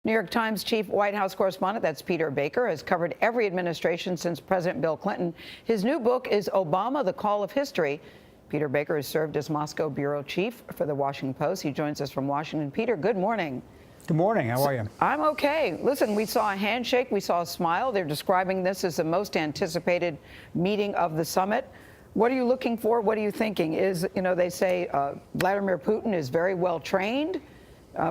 New York Times chief White House correspondent, that's Peter Baker, has covered every administration since President Bill Clinton. His new book is Obama, The Call of History. Peter Baker has served as Moscow bureau chief for the Washington Post. He joins us from Washington. Peter, good morning. Good morning. How are you? I'm okay. Listen, we saw a handshake. We saw a smile. They're describing this as the most anticipated meeting of the summit. What are you looking for? What are you thinking? They say Vladimir Putin is very well trained.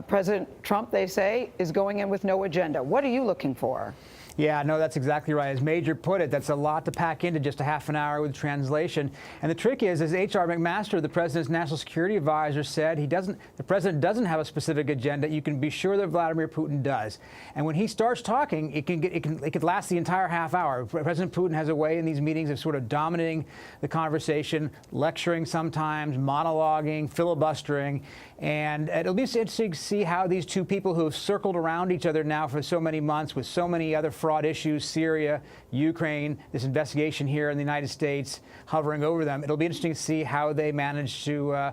President Trump, they say, is going in with no agenda. What are you looking for? Yeah, no, that's exactly right. As Major put it, that's a lot to pack into just a half an hour with translation. And the trick is, as H.R. McMaster, the president's national security advisor, said, the president doesn't have a specific agenda. You can be sure that Vladimir Putin does. And when he starts talking, it could last the entire half hour. President Putin has a way in these meetings of sort of dominating the conversation, lecturing sometimes, monologuing, filibustering. And it'll be interesting to see how these two people who have circled around each other now for so many months with so many other fraud issues, Syria, Ukraine, this investigation here in the United States hovering over them. It'll be interesting to see how they manage to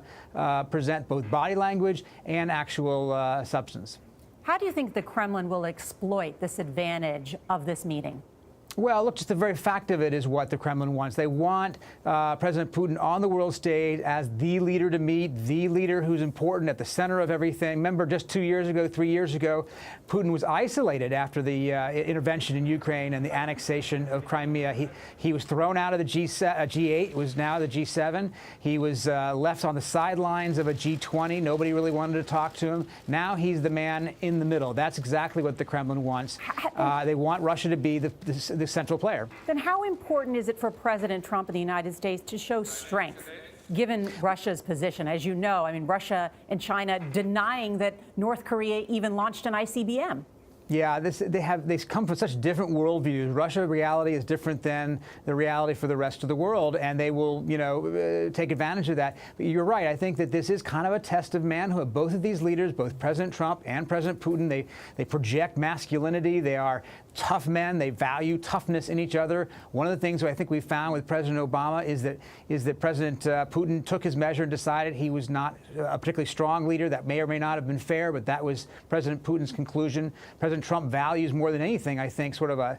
present both body language and actual substance. How do you think the Kremlin will exploit this advantage of this meeting? Well, look, just the very fact of it is what the Kremlin wants. They want President Putin on the world stage as the leader to meet, the leader who's important at the center of everything. Remember, just 2 years ago, 3 years ago, Putin was isolated after the intervention in Ukraine and the annexation of Crimea. He was thrown out of the G8, was now the G7. He was left on the sidelines of a G20. Nobody really wanted to talk to him. Now he's the man in the middle. That's exactly what the Kremlin wants. They want Russia to be the central player. Then how important is it for President Trump in the United States to show strength, given Russia's position? As you know, I mean, Russia and China denying that North Korea even launched an ICBM. Yeah, they come from such different worldviews. Russia reality is different than the reality for the rest of the world, and they will, take advantage of that. But you're right. I think that this is kind of a test of manhood. Both of these leaders, both President Trump and President Putin, they project masculinity. They are tough men. They value toughness in each other. One of the things I think we found with President Obama is that President Putin took his measure and decided he was not a particularly strong leader. That may or may not have been fair, but that was President Putin's conclusion. President Trump values more than anything, I think, sort of a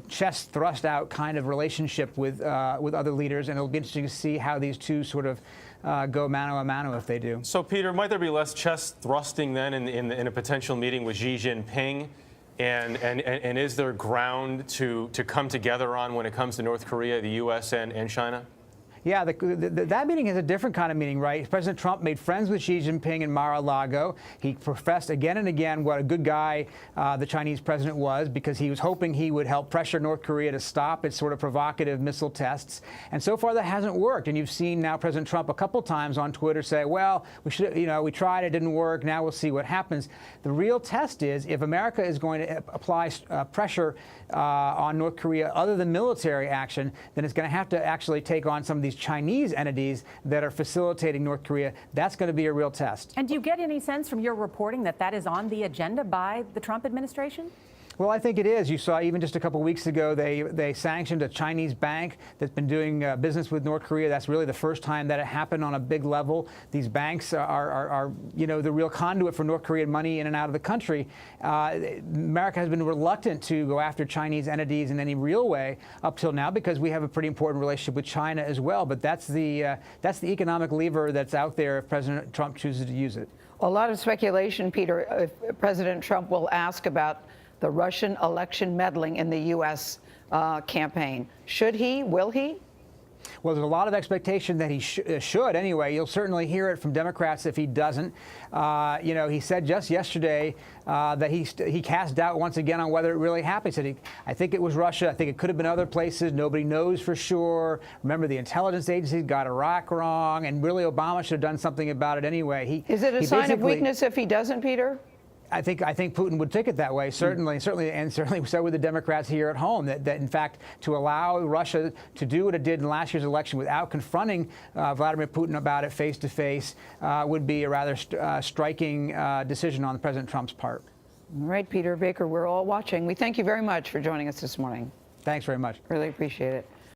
chest thrust out kind of relationship with other leaders, and it'll be interesting to see how these two sort of go mano a mano if they do. So, Peter, might there be less chest thrusting then in a potential meeting with Xi Jinping? And is there ground to come together on when it comes to North Korea, the U.S. and China? Yeah, that meeting is a different kind of meeting, right? President Trump made friends with Xi Jinping in Mar-a-Lago. He professed again and again what a good guy the Chinese president was, because he was hoping he would help pressure North Korea to stop its sort of provocative missile tests. And so far that hasn't worked. And you've seen now President Trump a couple times on Twitter say, well, we tried, it didn't work, now we'll see what happens. The real test is if America is going to apply pressure on North Korea other than military action, then it's going to have to actually take on some of these Chinese entities that are facilitating North Korea. That's going to be a real test. And do you get any sense from your reporting that that is on the agenda by the Trump administration? Well, I think it is. You saw even just a couple weeks ago, they sanctioned a Chinese bank that's been doing business with North Korea. That's really the first time that it happened on a big level. These banks are the real conduit for North Korean money in and out of the country. America has been reluctant to go after Chinese entities in any real way up till now because we have a pretty important relationship with China as well. But that's the economic lever that's out there if President Trump chooses to use it. A lot of speculation, Peter, if President Trump will ask about the Russian election meddling in the U.S. Campaign. Should he? Will he? Well, there's a lot of expectation that he should anyway. You'll certainly hear it from Democrats if he doesn't. He said just yesterday that he cast doubt once again on whether it really happened. He said, I think it was Russia. I think it could have been other places. Nobody knows for sure. Remember, the intelligence agencies got Iraq wrong, and really Obama should have done something about it anyway. Is it a sign of weakness if he doesn't, Peter? I think Putin would take it that way, certainly, and certainly so would the Democrats here at home. That in fact, to allow Russia to do what it did in last year's election without confronting Vladimir Putin about it face to face would be a rather striking decision on President Trump's part. All right, Peter Baker, we're all watching. We thank you very much for joining us this morning. Thanks very much. Really appreciate it.